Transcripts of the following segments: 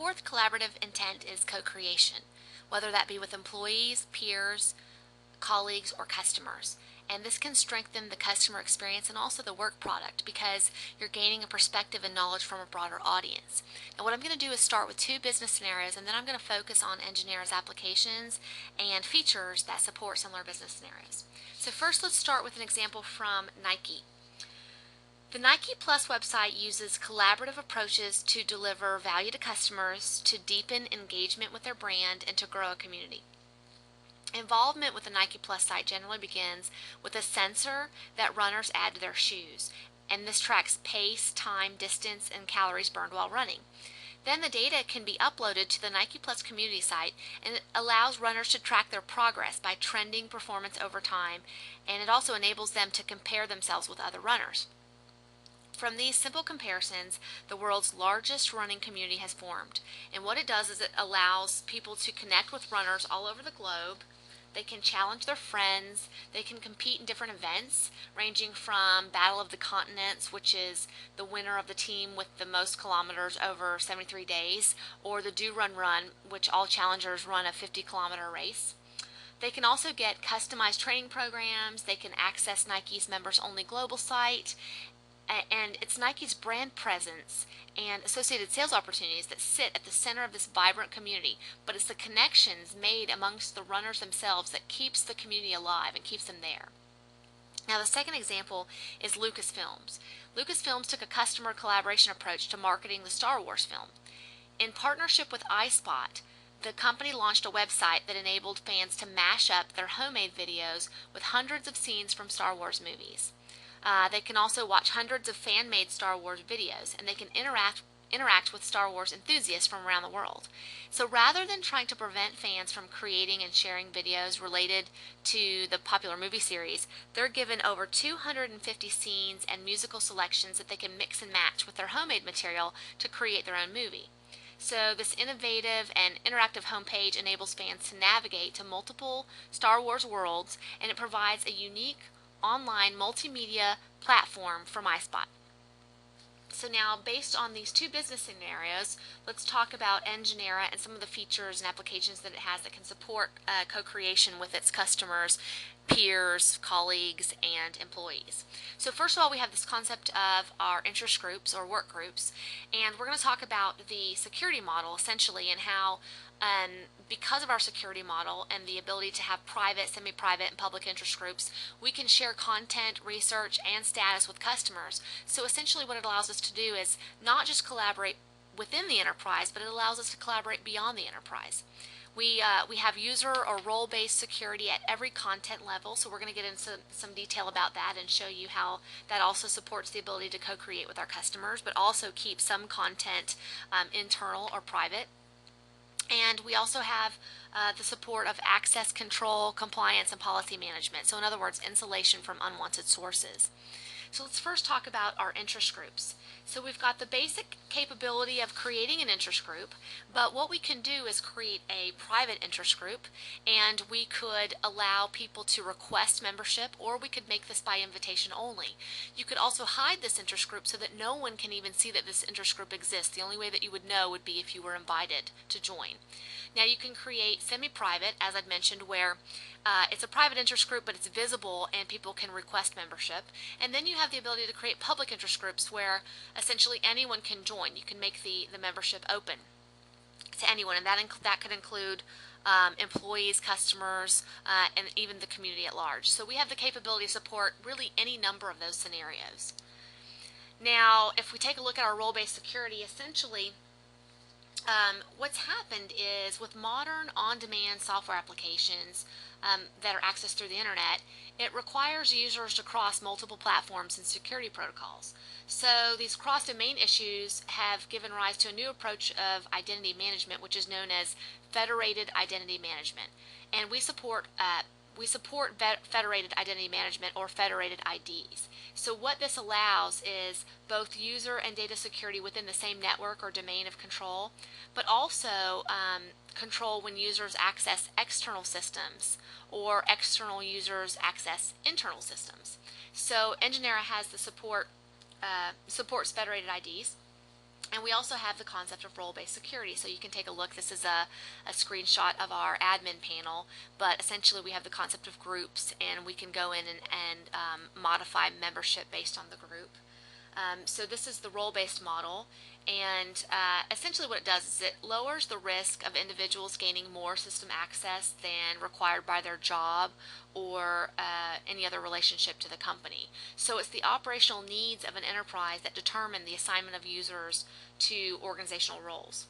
fourth collaborative intent is co-creation, whether that be with employees, peers, colleagues, or customers. And this can strengthen the customer experience and also the work product because you're gaining a perspective and knowledge from a broader audience. And what I'm going to do is start with two business scenarios, and then I'm going to focus on Intent4's applications and features that support similar business scenarios. So first, let's start with an example from Nike. The Nike Plus website uses collaborative approaches to deliver value to customers, to deepen engagement with their brand, and to grow a community. Involvement with the Nike Plus site generally begins with a sensor that runners add to their shoes, and this tracks pace, time, distance, and calories burned while running. Then the data can be uploaded to the Nike Plus community site, and it allows runners to track their progress by trending performance over time, and it also enables them to compare themselves with other runners. From these simple comparisons, the world's largest running community has formed, and what it does is it allows people to connect with runners all over the globe. They can challenge their friends, they can compete in different events, ranging from Battle of the Continents, which is the winner of the team with the most kilometers over 73 days, or the Do Run Run, which all challengers run a 50-kilometer race. They can also get customized training programs, they can access Nike's members-only global site, and it's Nike's brand presence and associated sales opportunities that sit at the center of this vibrant community, but it's the connections made amongst the runners themselves that keeps the community alive and keeps them there. Now the second example is Lucasfilms. Lucasfilms took a customer collaboration approach to marketing the Star Wars film. In partnership with iSpot, the company launched a website that enabled fans to mash up their homemade videos with hundreds of scenes from Star Wars movies. They can also watch hundreds of fan-made Star Wars videos, and they can interact with Star Wars enthusiasts from around the world. So rather than trying to prevent fans from creating and sharing videos related to the popular movie series, they're given over 250 scenes and musical selections that they can mix and match with their homemade material to create their own movie. So this innovative and interactive homepage enables fans to navigate to multiple Star Wars worlds, and it provides a unique online multimedia platform from iSpot. So now, based on these two business scenarios, let's talk about Intent4 and some of the features and applications that it has that can support co-creation with its customers, peers, colleagues, and employees. So first of all, we have this concept of our interest groups or work groups, and we're going to talk about the security model essentially and how because of our security model and the ability to have private, semi-private, and public interest groups, we can share content, research, and status with customers. So essentially what it allows us to do is not just collaborate within the enterprise, but it allows us to collaborate beyond the enterprise. We have user or role-based security at every content level, so we're going to get into some detail about that and show you how that also supports the ability to co-create with our customers, but also keep some content internal or private. And we also have the support of access control, compliance, and policy management. So in other words, insulation from unwanted sources. So let's first talk about our interest groups. So we've got the basic capability of creating an interest group, but what we can do is create a private interest group, and we could allow people to request membership, or we could make this by invitation only. You could also hide this interest group so that no one can even see that this interest group exists. The only way that you would know would be if you were invited to join. Now you can create semi-private, as I've mentioned, where it's a private interest group, but it's visible and people can request membership. And then you have the ability to create public interest groups where essentially anyone can join. You can make the membership open to anyone, and that could include employees, customers, and even the community at large. So we have the capability to support really any number of those scenarios. Now, if we take a look at our role-based security, essentially what's happened is with modern on-demand software applications that are accessed through the internet, it requires users to cross multiple platforms and security protocols. So these cross-domain issues have given rise to a new approach of identity management, which is known as federated identity management. And we support federated identity management, or federated IDs. So what this allows is both user and data security within the same network or domain of control, but also control when users access external systems or external users access internal systems. So Intent4 has the supports federated IDs. And we also have the concept of role-based security. So you can take a look. This is a screenshot of our admin panel, but essentially we have the concept of groups, and we can go in and modify membership based on the group. So this is the role-based model, and essentially what it does is it lowers the risk of individuals gaining more system access than required by their job or any other relationship to the company. So it's the operational needs of an enterprise that determine the assignment of users to organizational roles.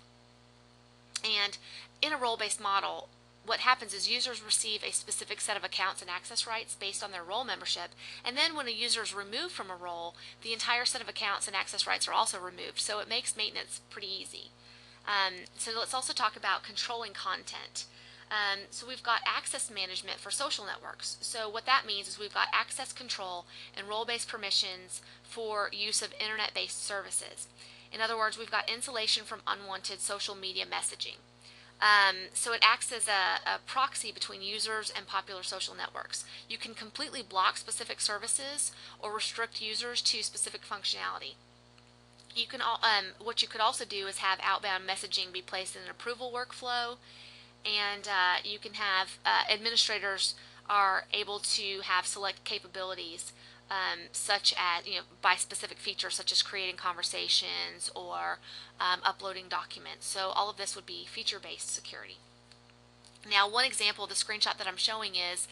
And in a role-based model, what happens is users receive a specific set of accounts and access rights based on their role membership, and then when a user is removed from a role, the entire set of accounts and access rights are also removed, so it makes maintenance pretty easy. So let's also talk about controlling content. So we've got access management for social networks. So what that means is we've got access control and role-based permissions for use of internet-based services. In other words, we've got insulation from unwanted social media messaging. So it acts as a proxy between users and popular social networks. You can completely block specific services or restrict users to specific functionality. You can what you could also do is have outbound messaging be placed in an approval workflow, and you can have administrators are able to have select capabilities, such as, by specific features such as creating conversations or uploading documents. So all of this would be feature-based security. Now, one example, the screenshot that I'm showing is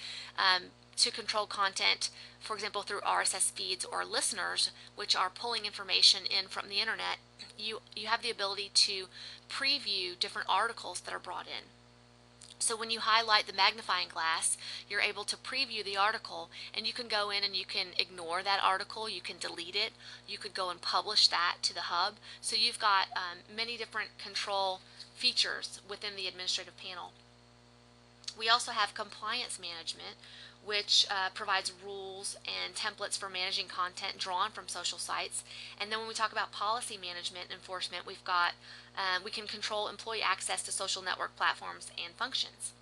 to control content, for example, through RSS feeds or listeners, which are pulling information in from the internet. You have the ability to preview different articles that are brought in. So when you highlight the magnifying glass, you're able to preview the article, and you can go in and you can ignore that article, you can delete it, you could go and publish that to the hub. So you've got many different control features within the administrative panel. We also have compliance management, which provides rules and templates for managing content drawn from social sites. And then when we talk about policy management and enforcement, we've got we can control employee access to social network platforms and functions.